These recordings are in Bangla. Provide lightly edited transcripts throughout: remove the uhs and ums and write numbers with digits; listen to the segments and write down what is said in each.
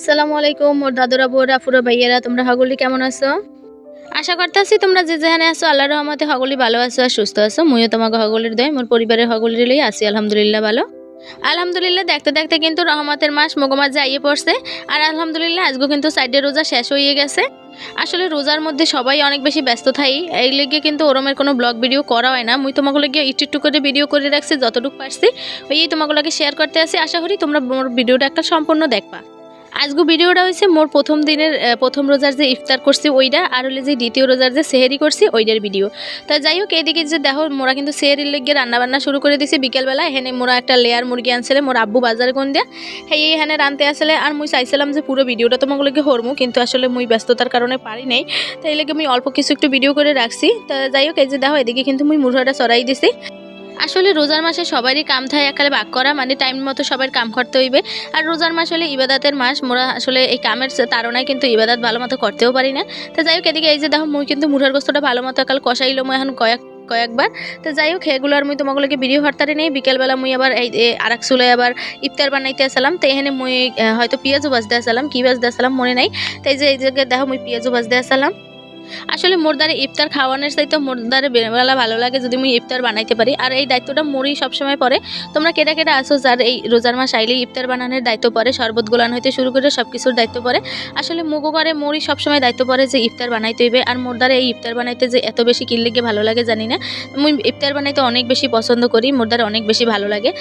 আসসালামু আলাইকুম মোর দাদুরা বউরা ফুরো ভাইয়েরা তোমরা সকলে কেমন আছো? আশা করতেছি তোমরা যে যেখানে আছো আল্লাহর রহমতে সকলেই ভালো আছো আর সুস্থ আছো। মুইও তোমাকে সকলের দয় মোর পরিবারের সকলের লই আছি আলহামদুলিল্লাহ ভালো। আলহামদুলিল্লাহ দেখতে দেখতে কিন্তু রহমতের মাস মগমাস যাইয়ে পড়ছে। আর আলহামদুলিল্লাহ আজকে কিন্তু সাইডে রোজা শেষ হয়ে গেছে। আসলে রোজার মধ্যে সবাই অনেক বেশি ব্যস্ত থাই, এই লেগে কিন্তু ওরমের কোনো ব্লগ ভিডিও করা হয় না। মুই তোমাকে লগে একটু করে ভিডিও করে রাখছি যতটুকু পারছি, ওই তোমাকে লগে শেয়ার করতে আসি। আশা করি তোমরা মোর ভিডিওটা একটা সম্পূর্ণ দেখবা। আজকে ভিডিওটা হয়েছে মোর প্রথম দিনের প্রথম রোজার যে ইফতার করছি ওইটা, আর হলে যে দ্বিতীয় রোজার যে সেহেরি করছি ওইটার ভিডিও। তা যাই হোক, এদিকে যে দেখো মোরা কিন্তু সেহেরির লেগে রান্নাবান্না শুরু করে দিছি বিকেলবেলা। এখানে মোরা একটা লেয়ার মুরগি আনছিলে মোর আব্বু বাজারে কোন দিয়া হ্যাঁ এখানে রানতে আসলে। আর মুই চাইছিলাম যে পুরো ভিডিওটা তোমাকে লগে হরমু, কিন্তু আসলে মুই ব্যস্ততার কারণে পারি নাই। তাই লেগে মুই অল্প কিছু একটু ভিডিও করে রাখছি। তা যাই হোক, এই যে দেখো এদিকে কিন্তু মুই মুরগাটা চড়াই দিছি। আসলে রোজার মাসে সবারই কাম থাকে একালে ভাগ করা, মানে টাইম মতো সবার কাম করতে হইবে। আর রোজার মাস হলে ইবাদাতের মাস, মোরা আসলে এই কামের তাড়নায় কিন্তু ইবাদাত ভালো মতো করতেও পারি না। তো যাই হোক, এদিকে এই যে দেখো মুই কিন্তু মুরহার গোস্তটা ভালো মতো একাল কষাইলো মুই এখন কয়েকবার। তো যাই হোক, সেগুলো আর মুই তোমাগুলোকে ভিডিও হারতারে নেই। বিকেলবেলা মুই আবার এই আরেক চুলায় আবার ইফতার বানাইতে আসলাম। তো এখানে মুই হয়তো পেঁয়াজও ভাজতে আসলাম, কি ভাজতে আসলাম মনে নাই। তো এই জায়গায় দেখো মুই পেঁয়াজও ভাজতে আসলাম। আসলে মোর দ্বারা ইফতার খাওয়ানোর চাইতে মোর দ্বারা বেলা ভালো লাগে যদি মুই ইফতার বানাইতে পারি। আর এই দায়িত্বটা মোরই সবসময় পড়ে। তোমরা কেটা কেটা আসো যার এই রোজার মাস আইলেই ইফতার বানানোর দায়িত্ব পড়ে, শরবত গোলান হইতে শুরু করে সব কিছুর দায়িত্ব পড়ে। আসলে মুগো করে মোরই সবসময় দায়িত্ব পড়ে যে ইফতার বানাইতে হইবে। আর মোর দ্বারা এই ইফতার বানাইতে যে এত বেশি কি লেগে ভালো লাগে জানি না, মুই ইফতার বানাইতে অনেক বেশি পছন্দ করি, মোর দ্বারা অনেক বেশি ভালো লাগে।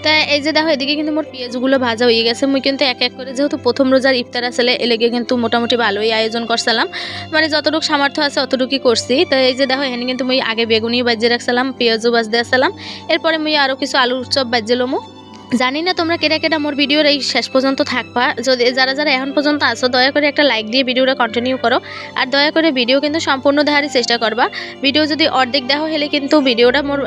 তা এই যে দেখো এদিকে কিন্তু মোর পেঁয়াজগুলো ভাজা হয়ে গেছে। মুই কিন্তু এক এক করে যেহেতু প্রথম রোজার ইফতার আসলে এলেগে কিন্তু মোটামুটি ভালোই আয়োজন করছিলাম, মানে যতটুকু সামর্থ্য আছে অতটুকুই করছি। তো এই যে দেখো এখানে কিন্তু মুই আগে বেগুনি বাজিয়ে রাখছিলাম, পেঁয়াজও বাজতে আসলাম। এরপরে মুই আরও কিছু আলুর চপ বাজিয়ে লমু। জানি না তোমরা কেটা কেটা মোর ভিডিওর এই শেষ পর্যন্ত থাকবা। যদি যারা যারা এখন পর্যন্ত আসো দয়া করে একটা লাইক দিয়ে ভিডিওটা কন্টিনিউ করো। আর দয়া করে ভিডিও কিন্তু সম্পূর্ণ দেখারই চেষ্টা করবা। ভিডিও যদি অর্ধেক দেখো হলে কিন্তু ভিডিওটা মোর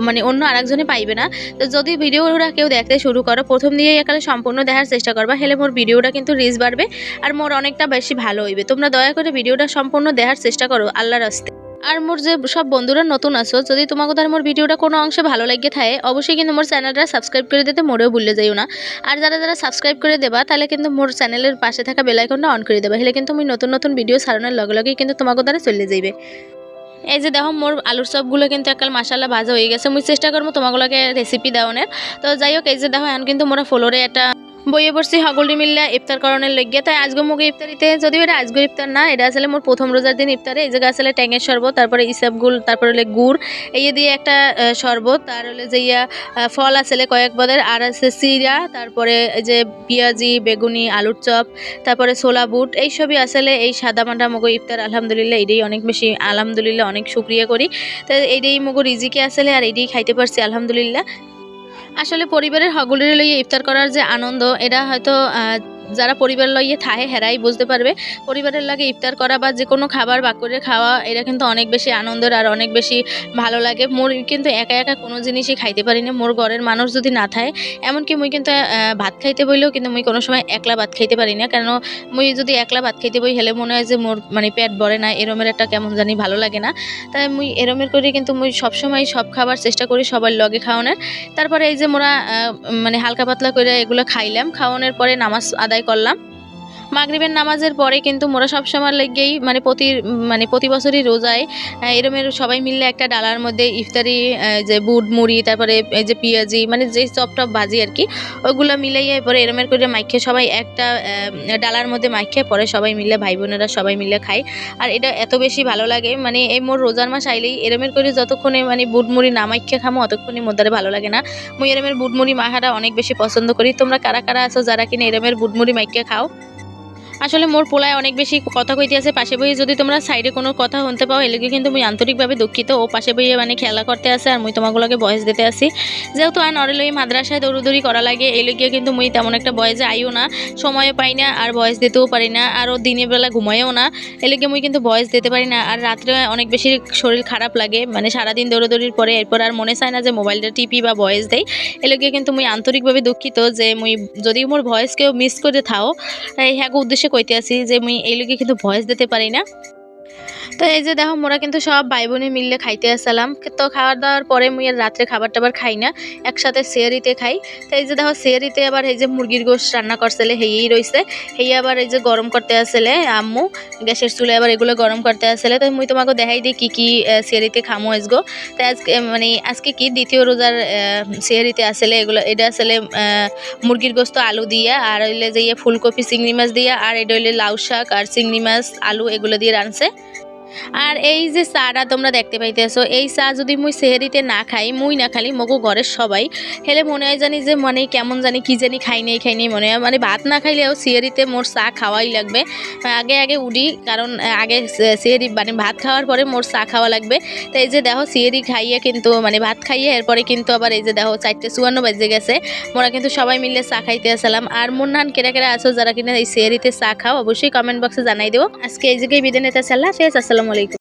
মানে অন্য আরেকজনে পাইবে না। তো যদি ভিডিওটা কেউ দেখতে শুরু করো প্রথম দিয়ে একালে সম্পূর্ণ দেখার চেষ্টা করবা, হলে মোর ভিডিওটা কিন্তু রিচ বাড়বে আর মোর অনেকটা বেশি ভালো হইবে। তোমরা দয়া করে ভিডিওটা সম্পূর্ণ দেখার চেষ্টা করো আল্লাহর রাস্তে। আর মোর যে সব বন্ধুরা নতুন আছো, যদি তোমাকে তার মোর ভিডিওটা কোনো অংশে ভালো লাগে থাকে অবশ্যই কিন্তু মোর চ্যানেলটা সাবস্ক্রাইব করে দিতে মোরেও ভুলে যাইও না। আর যারা যারা সাবস্ক্রাইব করে দেবা তাহলে কিন্তু মোর চ্যানেলের পাশে থাকা বেল আইকনটা অন করে দেবা, হলে কিন্তু আমি নতুন নতুন ভিডিও ছাড়ানোর লগে লগেই কিন্তু তোমাকে দ্বারা চলে যাইবে। এই যে দেখো মোর আলুর চপগুলো কিন্তু একাল মাশাআল্লাহ ভাজা হয়ে গেছে। মুই চেষ্টা করবো তোমাগুলোকে রেসিপি দেওয়ানের। তো যাই হোক, এই যে দেখো এখন কিন্তু মোরা ফ্লোরে একটা বইয়ে পড়ছি সকলে মিললে ইফতার করানোর লেগে। তাই আজকে মুগে ইফতারিতে, যদিও এটা আজকে ইফতার না, এটা আসলে মোর প্রথম রোজার দিন ইফতারে। এই জায়গায় আসলে ট্যাঙের শরবত, তারপরে ইসাবগুল, তারপরে হলে গুড় এই দিয়ে একটা শরবত, আর হলে যে ফল আসলে কয়েক পদের, আর আছে চিরা, তারপরে এই যে পেঁয়াজি বেগুনি আলুর চপ, তারপরে ছোলা বুট, এইসবই আসলে এই সাদা মাটা মগো ইফতার। আলহামদুলিল্লাহ এইটাই অনেক বেশি, আলহামদুলিল্লাহ অনেক শুক্রিয়া করি। তো এইটাই মগো রিজিকে আসলে, আর এইটাই খাইতে পারছি আলহামদুলিল্লাহ। আসলে পরিবারের সকলের লইয়ে ইফতার করার যে আনন্দ, এটা হয়তো যারা পরিবার লইয়ে থাহে হেরাই বুঝতে পারবে। পরিবারের লাগে ইফতার করা বা যে কোনো খাবার বাক করে খাওয়া, এটা কিন্তু অনেক বেশি আনন্দের আর অনেক বেশি ভালো লাগে। মোর কিন্তু একা একা কোনো জিনিসই খাইতে পারি না, মোর ঘরের মানুষ যদি না থাকে। এমনকি মুই কিন্তু ভাত খাইতে বইলেও কিন্তু মুই কোনো সময় একলা ভাত খাইতে পারি না, কারণ মুই যদি একলা ভাত খাইতে বই হেলে মনে হয় যে মোর মানে পেট ভরে না, এরমের একটা কেমন জানি ভালো লাগে না। তাই মুই এরমের করে কিন্তু মুই সবসময় সব খাবার চেষ্টা করি সবার লগে খাওয়ানোর। তারপরে এই যে মোরা মানে হালকা পাতলা করে এগুলো খাইলাম, খাওয়ানোর পরে নামাজ আদায় করলাম। মাগরিবের নামাজের পরে কিন্তু মোরা সবসময় লেগেই মানে প্রতি বছরই রোজায় এরমের সবাই মিললে একটা ডালার মধ্যে ইফতারি, যে বুট মুড়ি, তারপরে এই যে পেঁয়াজি, মানে যে চপটা ভাজি আর কি, ওইগুলো মিলাইয়ে পরে এরমের করে মাইখে সবাই একটা ডালার মধ্যে মাইখে পরে সবাই মিলে ভাই বোনেরা সবাই মিলে খাই। আর এটা এত বেশি ভালো লাগে, মানে এই মোর রোজার মাস আইলেই এরমের করে যতক্ষণে মানে বুট মুড়ি না মাইখে খামো অতক্ষণই মোদ্দারে ভালো লাগে না। মুই এরমের বুট মুড়ি মাখাটা অনেক বেশি পছন্দ করি। তোমরা কারা কারা আছো যারা কিনা এরমের বুট মুড়ি মাইখে খাও? আসলে মোর পোলায় অনেক বেশি কথা কইতে আছে পাশে বইয়ে, যদি তোমরা সাইডে কোনো কথা শুনতে পাও এলাকে কিন্তু মুই আন্তরিকভাবে দুঃখিত। ও পাশে বইয়ে মানে খেলা করতে আছে আর মুই তোমাগুলোকে বয়স দিতে আসি। যেহেতু আর নরেলই মাদ্রাসায় দৌড়দৌড়ি করা লাগে, এই লেগে কিন্তু মুই তেমন একটা বয়সে আইও না, সময়ও পাই না, আর বয়স দিতেও পারি না, আর ও দিনের বেলা ঘুমায়ও না, এলেগে মুই কিন্তু বয়স দিতে পারি না। আর রাত্রে অনেক বেশি শরীর খারাপ লাগে, মানে সারাদিন দৌড়দৌড়ির পরে এরপর আর মনে চায় না যে মোবাইলটা টিপি বা বয়স দেয়। এলেগে কিন্তু মুই আন্তরিকভাবে দুঃখিত যে মুই যদি মোর ভয়েস কেউ মিস করে থাও, হ্যাঁ উদ্দেশ্যে কইতে আসি যে মুই এই লোকে কিন্তু ভয়েস দিতে পারি না। তো এই যে দেখো মোরা কিন্তু সব ভাই বোনে মিললে খাইতে আসলাম। তো খাওয়া দাওয়ার পরে মুই আর রাত্রে খাবার টাবার খাই না, একসাথে সেহরিতে খাই। তো এই যে দেখো সেহরিতে আবার এই যে মুরগির গোশত রান্না করছিলে হেই রইছে, হেই আবার এই যে গরম করতে আসলে আম্মু গ্যাসের চুলে আবার এগুলো গরম করতে আসলে। তো মুই তোমাকে দেখাই দিই কি কি সেহরিতে খামো আজগো। তো আজকে মানে আজকে কি দ্বিতীয় রোজার সেহরিতে আসলে এগুলো, এটা আসলে মুরগির গোশত আলু দিয়ে আর হইলে যে ফুলকপি চিংড়ি মাছ দিয়ে আর এটা হইলে লাউ শাক আর চিংড়ি মাছ আলু এগুলো দিয়ে রানছে। আর এই যে চাটা তোমরা দেখতে পাইতেছো, এই চা যদি মুই সেহেরিতে না খাই, মুই না খালি মগো ঘরের সবাই হেলে মনে হয় জানি যে মানে কেমন জানি কি জানি খাই নেই মনে হয়, মানে ভাত না খাইলেও সেহেরিতে মোর চা খাওয়াই লাগবে। আগে আগে উঠি, কারণ আগে সেহেরি মানে ভাত খাওয়ার পরে মোর চা খাওয়া লাগবে। তো এই যে দেখো সেহেরি খাইয়ে কিন্তু মানে ভাত খাইয়ে এরপরে কিন্তু আবার এই যে দেখো 4:54 বাজে গেছে, মোরা কিন্তু সবাই মিলে চা খাইতে আসলাম। আর মোর নান কেরা কেরা আছো যারা কিনা এই সেহেরিতে চা খাও, অবশ্যই কমেন্ট বক্সে জানাই দেবো। আজকে এই জায়গায় বিদায় নিতে চাল্লা ফেস। আসসালামু আলাইকুম।